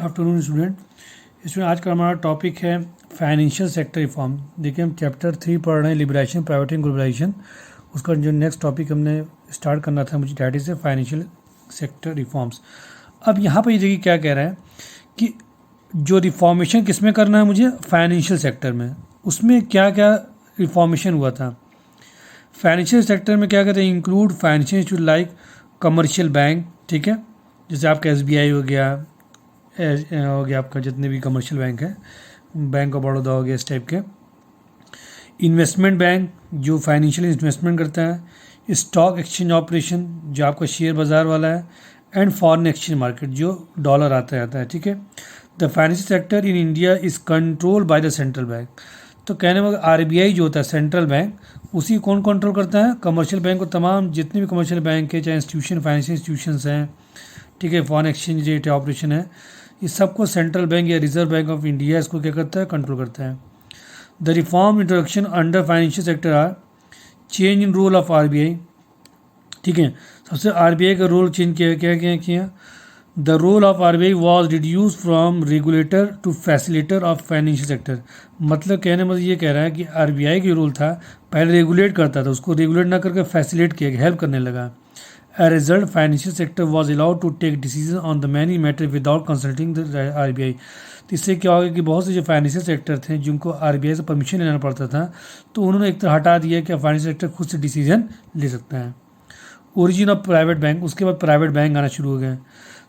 Afternoon student. इसमें आज का हमारा टॉपिक है फाइनेंशियल सेक्टर रिफॉर्म। देखिए हम चैप्टर 3 पढ़ रहे हैं, लिबरेशन प्राइवेटिंग ग्लोबलाइजेशन। उसका जो नेक्स्ट टॉपिक हमने स्टार्ट करना था मुझे that is financial sector reforms. अब यहाँ पर ये देखिए क्या कह रहा है कि जो रिफॉर्मेशन किस में करना है मुझे, फाइनेंशियल सेक्टर में। उसमें क्या क्या रिफॉर्मेशन हुआ था फाइनेंशियल सेक्टर में, क्या कहते हैं, include financial institute like commercial bank, ठीक है, जैसे आपका एसबीआई हो गया, हो गया आपका जितने भी कमर्शियल बैंक है, बैंक ऑफ बड़ौदा हो गया, इस टाइप के। इन्वेस्टमेंट बैंक जो फाइनेंशियल इन्वेस्टमेंट करता है, स्टॉक एक्सचेंज ऑपरेशन जो आपका शेयर बाज़ार वाला है, एंड फॉरेन एक्सचेंज मार्केट जो डॉलर आता जाता है, ठीक है। The financial sector in India is control by the central bank. तो कहने में आरबीआई जो होता है सेंट्रल बैंक, उसी कौन कंट्रोल करता है, कमर्शियल बैंक को। तमाम जितने भी कमर्शियल बैंक है, चाहे इंस्टीट्यूशन फाइनेंशियल इंस्टीट्यूशंस हैं, ठीक है, फॉरेन एक्सचेंज रेट ऑपरेशन है, इस सबको सेंट्रल बैंक या रिजर्व बैंक ऑफ इंडिया इसको क्या करता है, कंट्रोल करता है। The reform introduction under financial sector are change in role of RBI, ठीक है। सबसे आरबीआई का रोल चेंज किया। The role of RBI was reduce from regulator to facilitator of financial sector. मतलब कहने मतलब ये कह रहा है कि आरबीआई का रोल था, पहले रेगुलेट करता था, उसको रेगुलेट ना करके फैसिलेट किया, हेल्प करने लगा। A result, financial sector was allowed to take decisions on the many matters without consulting the RBI। तो इससे क्या होगा कि बहुत से जो फाइनेंशियल सेक्टर थे जिनको आरबीआई से परमिशन लेना पड़ता था, तो उन्होंने एक तरह हटा दिया कि फाइनेंशियल सेक्टर खुद से डिसीजन ले सकता है। ओरिजिन ऑफ प्राइवेट बैंक, उसके बाद प्राइवेट बैंक आना शुरू हो गए।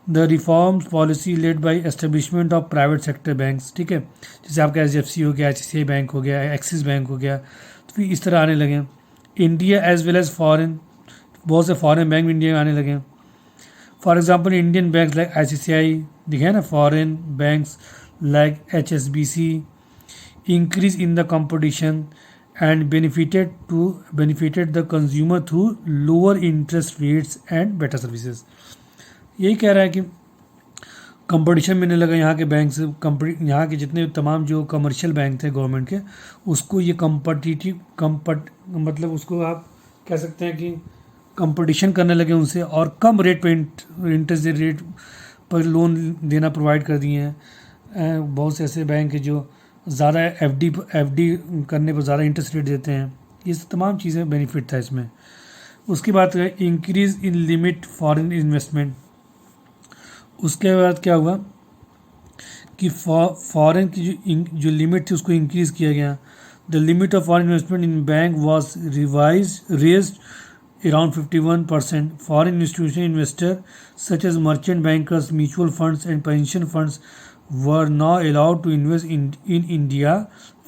The reforms policy led by establishment of private sector banks, ठीक है, जैसे आपका एचडीएफसी हो गया, एचसीआई बैंक हो गया, एक्सिस बैंक हो गया, तो फिर इस तरह आने लगे। India as well as foreign, बहुत से फॉरेन बैंक इंडिया में आने लगे। For example Indian banks like ICICI, दिखे ना, foreign banks like HSBC increase in the competition and benefited the consumer through lower interest rates and better services. यही कह रहा है कि कंपटीशन मिलने लगा यहाँ के बैंक से, यहाँ के जितने तमाम जो कमर्शियल बैंक थे गवर्नमेंट के, उसको ये मतलब उसको आप कह सकते हैं कि कंपटीशन करने लगे उनसे, और कम रेट पे इंटरेस्ट रेट पर लोन देना प्रोवाइड कर दिए हैं। बहुत से ऐसे बैंक हैं जो ज़्यादा एफडी करने पर ज़्यादा इंटरेस्ट रेट देते हैं। ये तमाम चीज़ें बेनिफिट था इसमें। उसके बाद increase in limit foreign investment. उसके बाद क्या हुआ कि फॉरेन की जो लिमिट थी उसको इंक्रीज़ किया गया। The limit of foreign investment in bank was raised around 51%. Foreign institutional investors such as merchant bankers, mutual funds and pension funds were now allowed to invest in India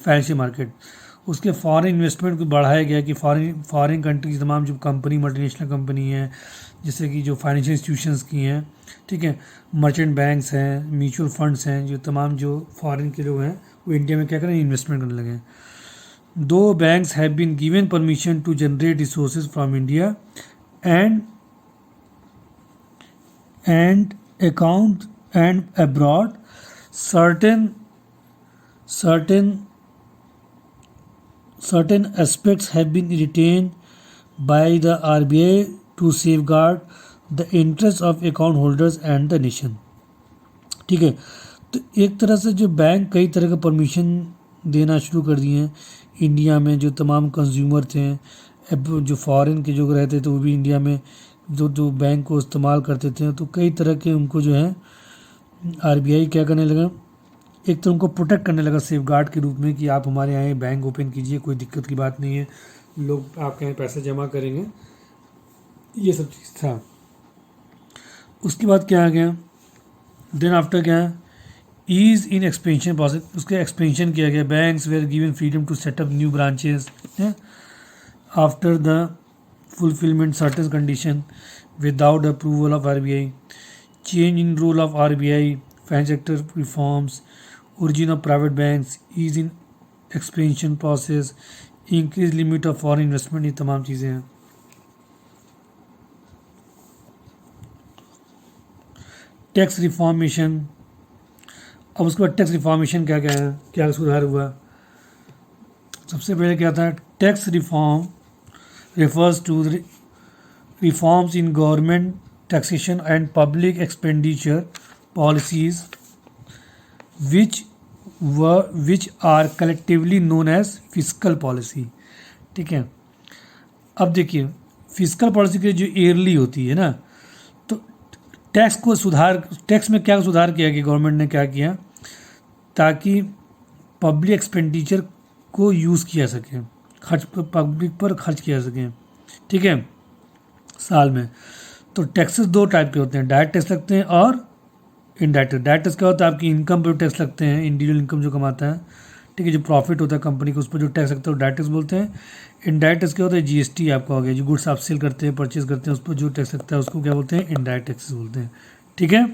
financial market। उसके foreign investment को बढ़ाया गया कि foreign country की तमाम जो company, multinational company हैं, जैसे कि जो फाइनेंशियल इंस्टीट्यूशंस की हैं, ठीक है, मर्चेंट बैंक्स हैं, म्यूचुअल फंड्स हैं, जो तमाम जो फॉरेन के लोग हैं वो इंडिया में क्या करें, इन्वेस्टमेंट करने लगे। Though banks have been given permission to generate resources from India and account and abroad, certain aspects have been retained by the RBI to safeguard the interests of account holders and the nation। ठीक है, तो एक तरह से जो bank कई तरह का परमिशन देना शुरू कर दिए हैं इंडिया में। जो तमाम कंज्यूमर थे, जो फॉरेन के जो रहते थे, वो भी इंडिया में जो बैंक को इस्तेमाल करते थे, तो कई तरह के उनको जो है आरबीआई क्या करने लगा, एक तो उनको प्रोटेक्ट करने लगा सेफ गार्ड के रूप में कि आप हमारे यहाँ बैंक ओपन कीजिए, कोई दिक्कत की बात नहीं है, लोग आपके यहाँ पैसे जमा करेंगे, ये सब चीज़ था। उसके बाद क्या आ गया, देन आफ्टर क्या है, ईज इन एक्सपेंशन प्रोसेस, उसके एक्सपेंशन किया गया। Banks were given freedom to set up new branches after the fulfilment certain condition without approval of RBI. Change in role of RBI, financial sector reforms, origin of private banks, ease in expansion process, increase limit of foreign investment, ये तमाम चीज़ें हैं। Tax reformation, अब उसके बाद tax reformation क्या क्या है, क्या सुधार हुआ। सबसे पहले क्या था, tax reform refers to reforms in government taxation and public expenditure policies which are collectively known as physical policy. ठीक है, अब देखिए फिजिकल पॉलिसी की जो ईयरली होती है ना, तो टैक्स में क्या सुधार किया कि गवर्नमेंट ने क्या किया ताकि पब्लिक एक्सपेंडिचर को यूज़ किया सके, पब्लिक पर खर्च किया सके। ठीक है, साल में तो टैक्सेस दो टाइप के होते हैं, डायरेक्ट टैक्स लगते हैं और इनडायरेक्ट। डायरेक्ट टैक्स क्या होता है, आपकी इनकम पर टैक्स लगते हैं, इंडिविजुअल इनकम जो कमाता है। ठीक है, जो प्रॉफिट होता है कंपनी को उस पर जो टैक्स लगता है वो डायरेक्ट टैक्स बोलते हैं। इनडायरेक्ट टैक्स क्या होता है, जीएसटी आपका हो गया, जो गुड्स आप सेल करते हैं परचेज करते हैं उस पर जो टैक्स लगता है उसको क्या बोलते हैं, इनडायरेक्ट टैक्सेस बोलते हैं। ठीक है,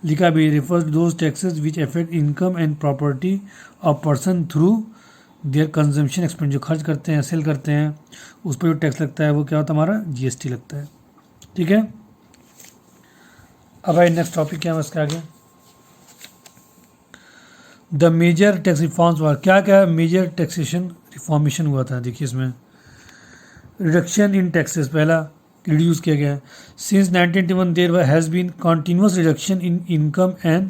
लिखा भी refers those taxes which affect income and property of person through their consumption expense, जो खर्च करते हैं सेल करते हैं उस पर जो टैक्स लगता है वो क्या होता है, हमारा जीएसटी लगता है। ठीक है, अब भाई नेक्स्ट टॉपिक क्या है इसके आगे, the major tax reforms were, क्या क्या मेजर टैक्सेशन रिफॉर्मेशन हुआ था। देखिए इसमें रिडक्शन इन टैक्सेस पहला रिड्यूस किया गया है। Since 1981 there has been continuous reduction in income and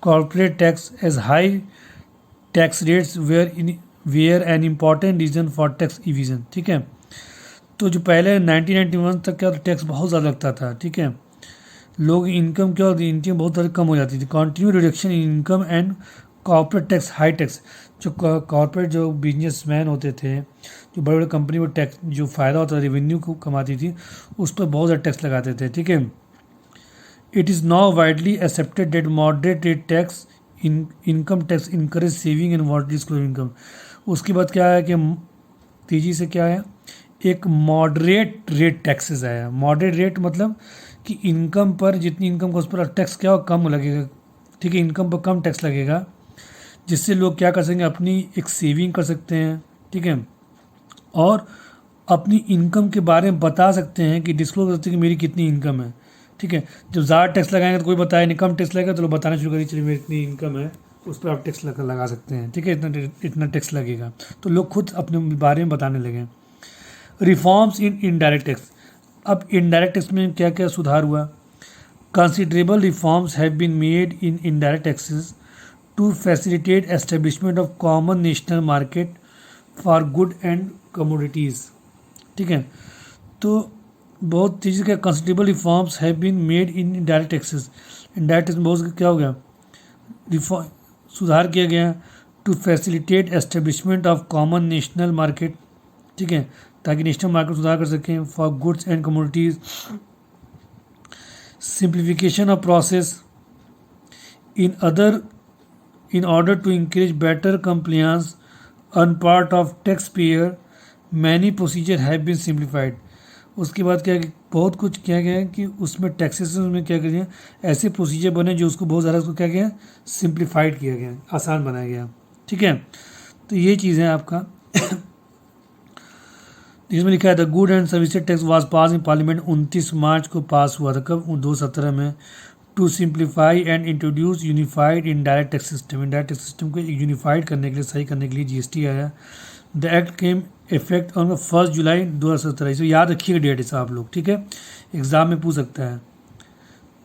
corporate tax as high tax rates were an important reason for tax evasion. ठीक है, तो जो पहले 1991 तक क्या टैक्स बहुत ज़्यादा लगता था। ठीक है, लोग इनकम क्या होती, इनकम बहुत ज़्यादा कम हो जाती थी। Continue reduction in income and corporate tax high tax, जो कॉर्पोरेट जो बिजनेसमैन होते थे, जो बड़े बड़े कंपनी में टैक्स जो फ़ायदा होता था रेवेन्यू को कमाती थी उस पर बहुत ज़्यादा टैक्स लगाते थे। ठीक है, it is now widely accepted that moderate rate tax income tax encourage saving and widely disclose income. उसके बाद क्या है कि तेज़ी से क्या है, एक मॉडरेट रेट टैक्सेस आया। मॉडरेट रेट मतलब कि इनकम पर जितनी इनकम का उस पर टैक्स क्या हो कम लगेगा। ठीक है, इनकम पर कम टैक्स लगेगा जिससे लोग क्या कर सकेंगे, अपनी एक सेविंग कर सकते हैं। ठीक है, और अपनी इनकम के बारे में बता सकते हैं कि डिस्क्लोज कर सकते हैं कि मेरी कितनी इनकम है। ठीक है, जब ज़्यादा टैक्स लगाएंगे तो कोई बताए नहीं, कम टैक्स लगेगा तो लोग बताना शुरू करिए चलिए मेरी इतनी इनकम है, उस पर आप टैक्स लगा सकते हैं। ठीक है, इतना टैक्स लगेगा तो लोग खुद अपने बारे में बताने लगे। रिफॉर्म्स इन इनडायरेक्ट टैक्स, अब इनडायरेक्ट टैक्स में क्या क्या सुधार हुआ। Considerable reforms have been made in indirect taxes to facilitate establishment of common national market for good and commodities. ठीक है, तो बहुत चीज़ के considerable reforms have been made in indirect taxes. Indirect tax में बहुत क्या हो गया, रिफॉर्म सुधार किया गया to facilitate establishment of common national market. ठीक है, ताकि नेशनल मार्केट सुधार कर सकें for goods and commodities. Simplification of process in order to encourage better compliance on part of taxpayer, many procedure have been simplified। उसके बाद क्या बहुत कुछ किया गया है कि उसमें टैक्सेशन में क्या किया, ऐसे प्रोसीजर बने जो उसको बहुत ज़्यादा उसको क्या गया, सिंप्लीफाइड किया गया, आसान बनाया गया। ठीक है, तो ये चीज़ है आपका इसमें लिखा है the good and services tax was pass in parliament 29 March को पास हुआ था, कब 2017 में। To simplify and introduce unified indirect tax system, indirect tax system को यूनिफाइड करने के लिए, सही करने के लिए जीएसटी आया। The act came effect on 1 July 2017। इसे याद रखिएगा डेट इसे आप लोग। ठीक है, एग्जाम में पूछ सकता है।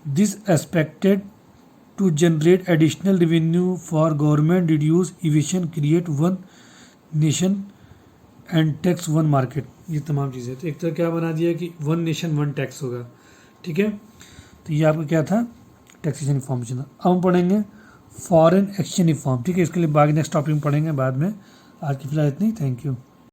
This expected to generate additional revenue for government, reduce evasion, create one nation and tax one market. ये तमाम चीज़ें तो एक तरह क्या बना दिया कि वन नेशन वन टैक्स होगा। ठीक है, तो ये आपका क्या था, टैक्सेशन रिफॉर्मेशन। अब हम पढ़ेंगे फॉरेन एक्सचेंज रिफॉर्म। ठीक है, इसके लिए बाकी नेक्स्ट टॉपिक में पढ़ेंगे बाद में। आज की फिलहाल इतनी, थैंक यू।